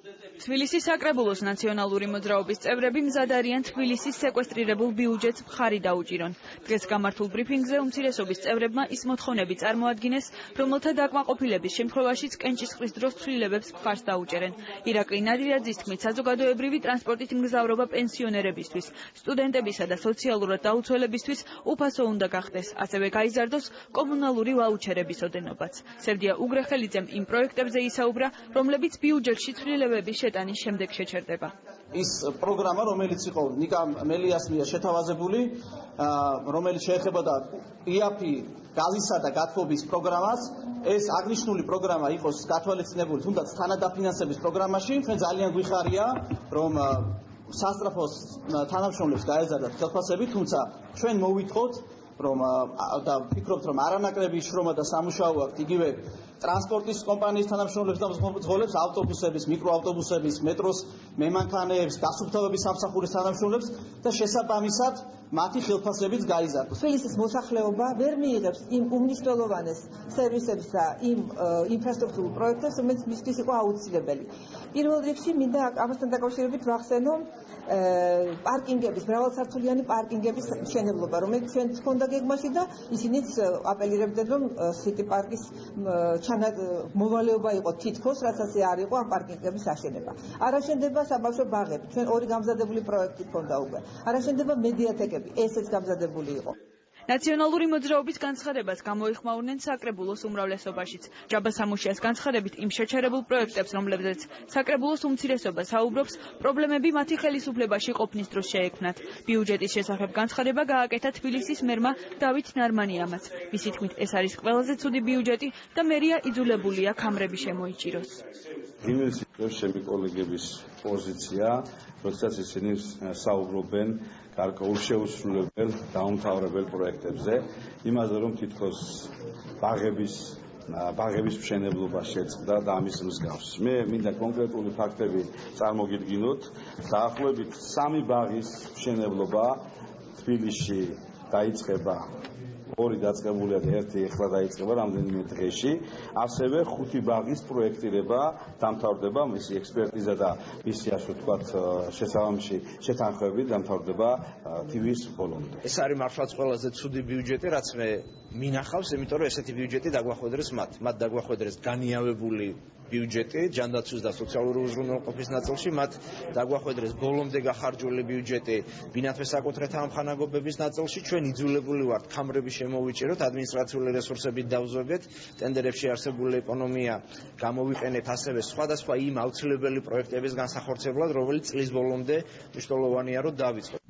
თბილისის საკრებულოს ნაციონალური მოძრაობის წევრები მზად არიან თბილისის სეკვესტრირებულ ბიუჯეტს მხარი დაუჭირონ. დღეს გამართულ ბრიფინგზე უმცირესობის წევრებმა ის მოთხოვნები წარმოადგინეს, რომელთა დაკმაყოფილების შემთხვევაშიც კენჭისყრის დროს ცვლილებებს მხარს დაუჭერენ. ირაკლი ნადირაძის თქმით, საზოგადოებრივი ტრანსპორტით მგზავრობა პენსიონერებისთვის, სტუდენტებისა და სოციალურად დაუცველებისთვის უფასო უნდა გახდეს, ასევე გაიზარდოს კომუნალური ვაუჩერების ოდენობაც. სევდია უგრეხელიძემ იმ პროექტებზე ისაუბრა, რომლებიც ბიუჯეტში ცვლილებების შეტანის შემდეგ შეჩერდება. ის პროგრამა, რომელიც იყო ნიკა მელიას მიერ შეთავაზებული, რომელიც შეეხებოდა იაფი გაზისა და გათბობის პროგრამას, ეს აღნიშნული პროგრამა იყოს გათვალისწინებული თუნდაც თანადაფინანსების პროგრამაში. ჩვენ ძალიან გვიხარია, რომ სასწრაფოს თანამშრომლებს გაეზარდათ ხელფასები, თუმცა ჩვენ მოვითხოვთ, რომ და ვფიქრობთ, რომ არანაკლები შრომა და სამუშაო აქვს იგივე ტრანსპორტის კომპანიის თანამშრომლებს და მძღოლებს, ავტობუსების, მიკროავტობუსების, მეტროს მემანქანეებს, გასუფთავების სამსახურის თანამშრომლებს და შესაბამისად მათი ხელფასებიც გაიზარდოს. თბილისის მოსახლეობა ვერ მიიღებს იმ უმნიშვნელოვანეს სერვისებს და იმ ინფრასტრუქტურულ პროექტებს, რომელიც მისთვის იყო აუცილებელი. პირველ რიგში მინდა ამასთან დაკავშირებით ვახსენო პარკინგების, მრავალსართულიანი პარკინგების მშენებლობა, რომელიც ჩვენ ჰქონდა გეგმაში და ისინიც აპელირებდნენ, რომ სიტი პარკის მოვალეობა იყო თითქოს, რაც ასე არ იყო ამ პარკინგების აშენება. არ აშენდება საბავშვო ბაღები, ჩვენ ორი გამზადებული პროექტი ჰქონდა უკვე. არ აშენდება მედიათეკები, ესეც გამზადებული იყო. ნაციონალური მოძრაობის განცხადებას გამოიხმაურნენ საკრებულოს უმრავლესობაშიც. ჯაბა სამუშიას განცხადებით, იმ შეჩერებულ პროექტებს, რომლებზეც საკრებულოს უმცირესობა საუბრობს, პრობლემები მათი ხელისუფლებაში ყოფნის დროს შეექმნათ. ბიუჯეტის შესახებ განცხადება გააკეთა თბილისის მერმა დავით ნარმანიამაც. მისი თქმით, ეს არის ყველაზე ცუდი ბიუჯეტი და მერია იძულებულია ქამრები შემოიჭიროს. იმის ჩემი კოლეგების პოზიცია, როდესაც ისინი საუბრობენ გარკვეულ შეუსრულებელ დაუმთავრებელ პროექტებზე, იმაზე რომ თითქოს ბაღების მშენებლობა შეწყდა და ამის მსგავს. მე მინდა კონკრეტული ფაქტები წარმოგიდგინოთ. დაახლოებით 3 ბაღის მშენებლობა თბილისში დაიწყება, 2 დაწყებულია და 1 ეხლა დაიწყება რამდენიმე დღეში. ასევე 5 ბაღის პროექტირება დამთავრდება, მისი ექსპერტიზა და მისი ასე ვთქვათ შესაბამისი შეთანხმებები დამთავრდება თვლის ბოლომდე. ეს არის მართლაც ყველაზე ცუდი ბიუჯეტი, რაც მე მინახავს, იმიტომ რომ ესეთი ბიუჯეტი დაგვახვედრეს მათ დაგვახვედრეს განიავებული ბიუჯეტი ჯანდაცვის და სოციალური უზრუნველყოფის ნაწილში, მათ დაგვახვედრეს ბოლომდე გახარჯული ბიუჯეტი ბინათვე საკუთრეთ ამხანაგობების ნაწილში. ჩვენ იძულებული ვართ ქამრები შემოვიჭეროთ, ადმინისტრაციული რესურსებით დავზვებეთ, ტენდერებში არსებული ეკონომია გამოვიყენეთ, ასევე სხვადასხვა იმ აუცილებელი პროექტების განსახორციებლად, რომელიც წლის ბოლომდე მნიშვნელოვანია რომ დავიწყოთ.